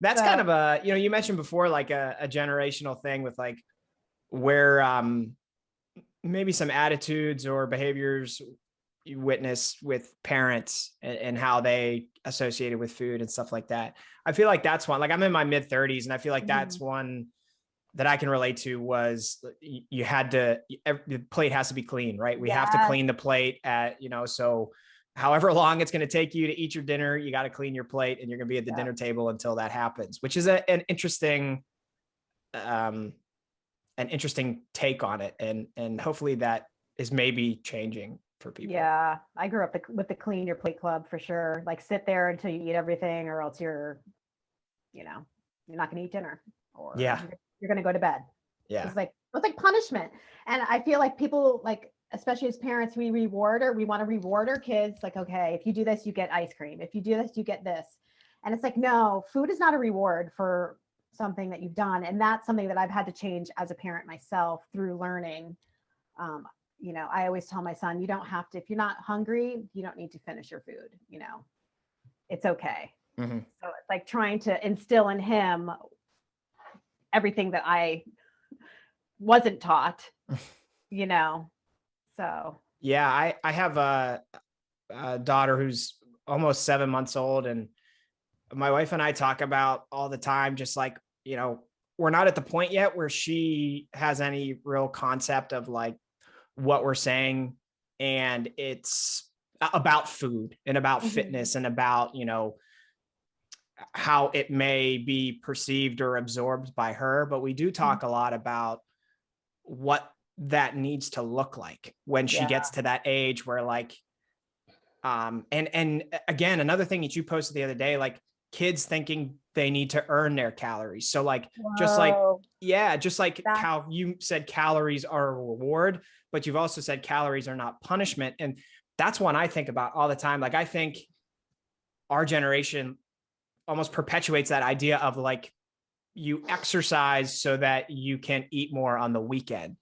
That's kind So of a, you mentioned before, like a generational thing with like where maybe some attitudes or behaviors you witness with parents and how they associated with food and stuff like that. I feel like that's one, like I'm in my mid 30s and I feel like that's mhm, one that I can relate to was you had to, the plate has to be clean, right? We have to yes, clean the plate so however long it's going to take you to eat your dinner, you got to clean your plate and you're going to be at the yeah. dinner table until that happens, which is um, an interesting take on it. And hopefully that is maybe changing for people. Yeah, I grew up with the clean your plate club for sure. Like sit there until you eat everything, or else you know, you're not going to eat dinner, or Yeah. you're going to go to bed. Yeah. It was like punishment. And I feel like people like, especially as parents, we want to reward our kids. Like, okay, if you do this, you get ice cream. If you do this, you get this. And it's like, no, food is not a reward for something that you've done. And that's something that I've had to change as a parent myself through learning. Um, I always tell my son, you don't have to, if you're not hungry, you don't need to finish your food, it's okay. Mm-hmm. So it's like trying to instill in him everything that I wasn't taught, you know. So Yeah. I have a daughter who's almost 7 months old, and my wife and I talk about all the time, just like, we're not at the point yet where she has any real concept of like what we're saying. And it's about food and about mhm, fitness and about, how it may be perceived or absorbed by her. But we do mhm, talk a lot about what that needs to look like when she yeah, gets to that age where like, and again, another thing that you posted the other day, like kids thinking they need to earn their calories. So like, just like, whoa, yeah, just like that's how you said calories are a reward, but you've also said calories are not punishment. And that's one I think about all the time. Like I think our generation almost perpetuates that idea of like you exercise so that you can eat more on the weekend.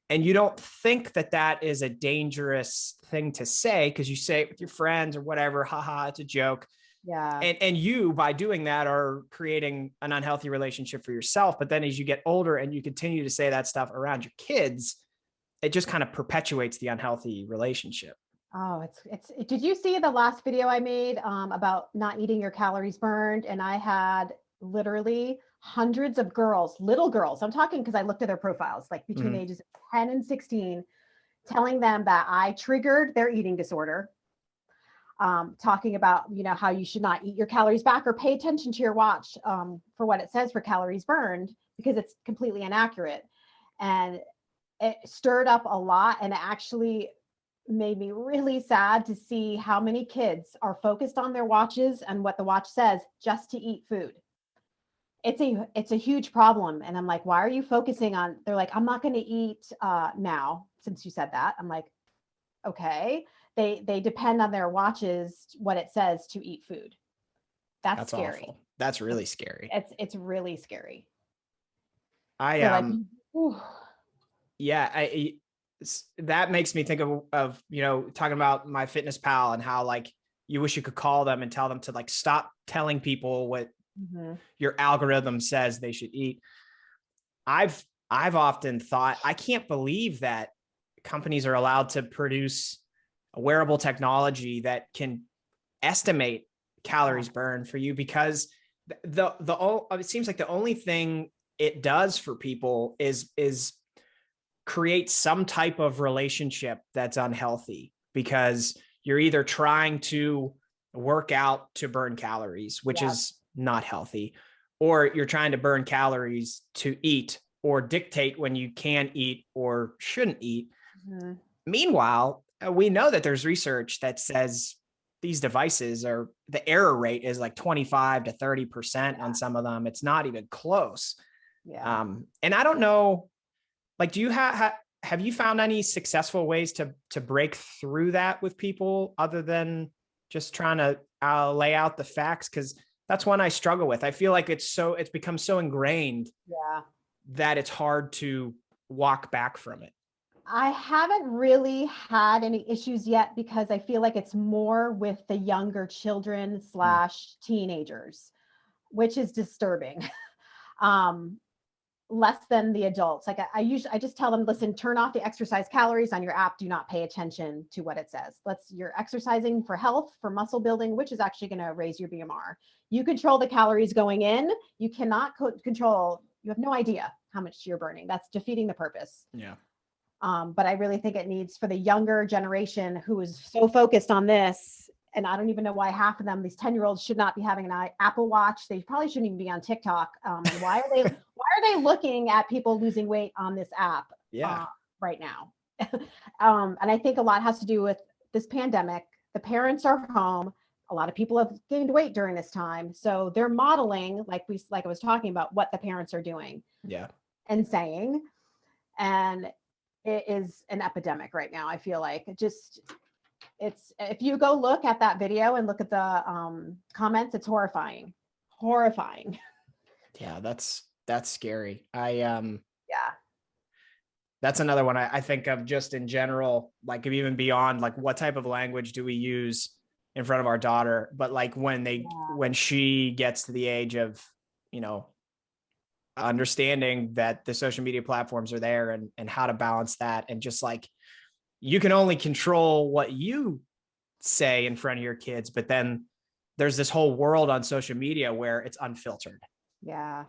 And you don't think that that is a dangerous thing to say because you say it with your friends or whatever, haha, it's a joke. yeah. And you, by doing that, are creating an unhealthy relationship for yourself. But then as you get older and you continue to say that stuff around your kids, it just kind of perpetuates the unhealthy relationship. Oh, did you see the last video I made about not eating your calories burned? And I had literally hundreds of girls, little girls. I'm talking because I looked at their profiles, like between the Mm-hmm. ages of 10 and 16, telling them that I triggered their eating disorder, talking about, how you should not eat your calories back or pay attention to your watch for what it says for calories burned, because it's completely inaccurate. And it stirred up a lot, and it actually made me really sad to see how many kids are focused on their watches and what the watch says just to eat food. It's a huge problem, and I'm like, why are you focusing on? They're like, I'm not going to eat now since you said that. I'm like, okay. They depend on their watches, what it says to eat food. That's That's scary. awful. That's It's really scary. it's really scary. I So like, whew, yeah, that makes me think of talking about my fitness pal and how like you wish you could call them and tell them to like stop telling people what mhm, your algorithm says they should eat. I've often thought I can't believe that companies are allowed to produce a wearable technology that can estimate oh, calories burned for you, because it seems like the only thing it does for people is create some type of relationship that's unhealthy, because you're either trying to work out to burn calories, which yeah. is not healthy, or you're trying to burn calories to eat or dictate when you can eat or shouldn't eat. Mhm, Meanwhile, we know that there's research that says these devices are, the error rate is like 25 to 30% on some of them. It's not even close. yeah. And I don't know, like, do you have you found any successful ways to break through that with people other than just trying to lay out the facts? Because that's one I struggle with. I feel like it's become so ingrained Yeah. that it's hard to walk back from it. I haven't really had any issues yet because I feel like it's more with the younger children Mm, slash teenagers. which is disturbing. Less than the adults. Like I just tell them, listen, turn off the exercise calories on your app. Do not pay attention to what it says. You're exercising for health, for muscle building, which is actually going to raise your BMR. You control the calories going in. You cannot control, you have no idea how much you're burning. That's defeating the purpose. Yeah. But I really think it needs, for the younger generation who is so focused on this, and I don't even know why half of them, these 10-year-olds, should not be having an Apple Watch. They probably shouldn't even be on TikTok. And why are they looking at people losing weight on this app right now? And I think a lot has to do with this pandemic. The parents are home. A lot of people have gained weight during this time. So they're modeling, like I was talking about, what the parents are doing and saying. And it is an epidemic right now. I feel like if you go look at that video and look at the comments, it's horrifying. Yeah, that's scary. That's another one I think of just in general, like even beyond, like what type of language do we use in front of our daughter? But like when she gets to the age of, understanding that the social media platforms are there and how to balance that. And just like, you can only control what you say in front of your kids, but then there's this whole world on social media where it's unfiltered. Yeah.